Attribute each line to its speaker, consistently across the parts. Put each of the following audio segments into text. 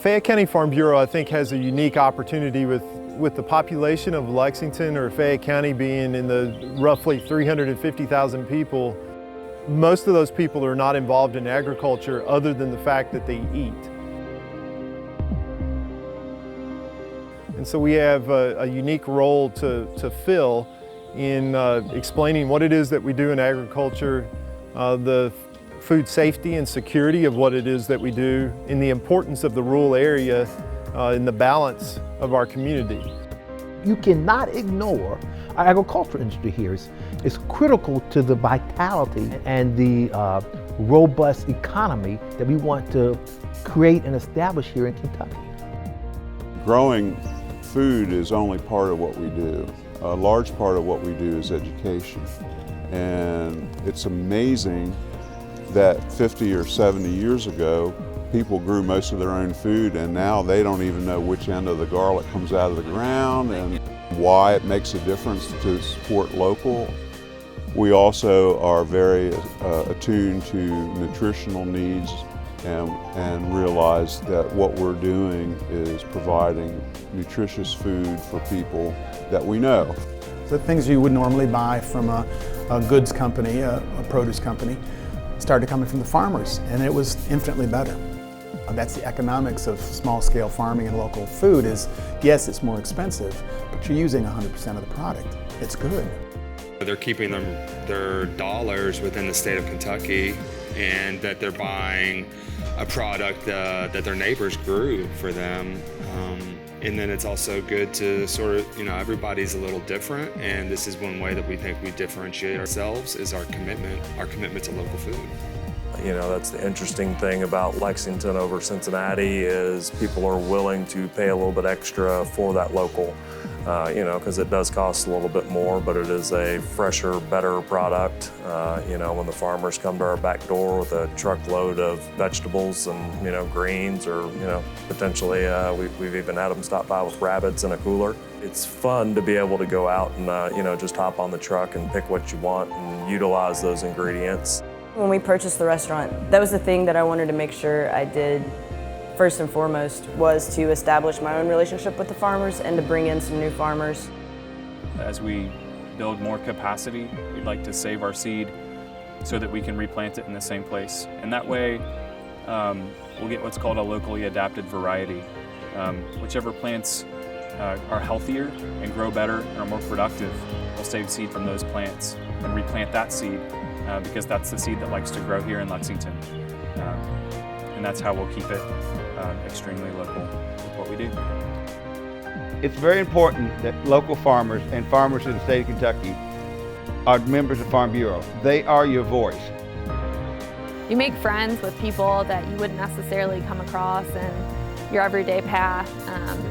Speaker 1: Fayette County Farm Bureau, I think, has a unique opportunity with the population of Lexington or Fayette County being in the roughly 350,000 people. Most of those people are not involved in agriculture other than the fact that they eat. And so we have a unique role to fill in explaining what it is that we do in agriculture, the food safety and security of what it is that we do, and the importance of the rural area in the balance of our community.
Speaker 2: You cannot ignore our agricultural industry here. It's critical to the vitality and the robust economy that we want to create and establish here in Kentucky.
Speaker 3: Growing food is only part of what we do. A large part of what we do is education. And it's amazing that 50 or 70 years ago, people grew most of their own food, and now they don't even know which end of the garlic comes out of the ground and why it makes a difference to support local. We also are very attuned to nutritional needs and realize that what we're doing is providing nutritious food for people that we know.
Speaker 4: The things you would normally buy from a goods company, a produce company, started coming from the farmers, and it was infinitely better. That's the economics of small-scale farming and local food is, yes, it's more expensive, but you're using 100% of the product. It's good.
Speaker 5: They're keeping their dollars within the state of Kentucky, and that they're buying a product that their neighbors grew for them. And then it's also good to sort of, everybody's a little different, and this is one way that we think we differentiate ourselves is our commitment to local food.
Speaker 6: That's the interesting thing about Lexington over Cincinnati is people are willing to pay a little bit extra for that local, because it does cost a little bit more, but it is a fresher, better product. When the farmers come to our back door with a truckload of vegetables and, greens or, potentially we've even had them stop by with rabbits in a cooler. It's fun to be able to go out and, just hop on the truck and pick what you want and utilize those ingredients.
Speaker 7: When we purchased the restaurant, that was the thing that I wanted to make sure I did first and foremost, was to establish my own relationship with the farmers and to bring in some new farmers.
Speaker 8: As we build more capacity, we'd like to save our seed so that we can replant it in the same place. And that way, we'll get what's called a locally adapted variety. Whichever plants are healthier and grow better and are more productive, we'll save seed from those plants and replant that seed. Because that's the seed that likes to grow here in Lexington. And that's how we'll keep it extremely local with what we do.
Speaker 9: It's very important that local farmers and farmers in the state of Kentucky are members of Farm Bureau. They are your voice.
Speaker 10: You make friends with people that you wouldn't necessarily come across in your everyday path.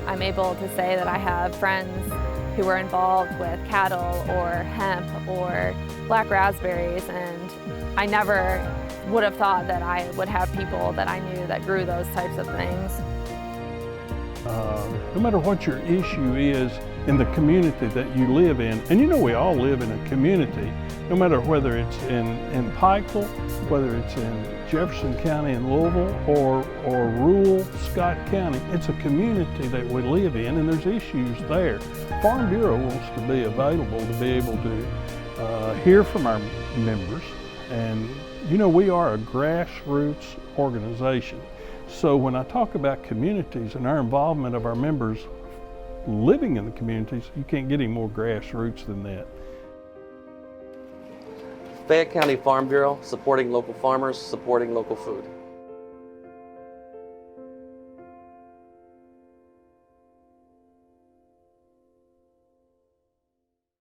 Speaker 10: I'm able to say that I have friends who are involved with cattle or hemp or black raspberries, and I never would have thought that I would have people that I knew that grew those types of things.
Speaker 11: No matter what your issue is in the community that you live in, and we all live in a community, no matter whether it's in Pikeville, whether it's in Jefferson County in Louisville or rural Scott County, it's a community that we live in, and there's issues there. Farm Bureau wants to be available to be able to hear from our members, and we are a grassroots organization. So when I talk about communities and our involvement of our members living in the communities, you can't get any more grassroots than that.
Speaker 12: Fayette County Farm Bureau, supporting local farmers, supporting local food.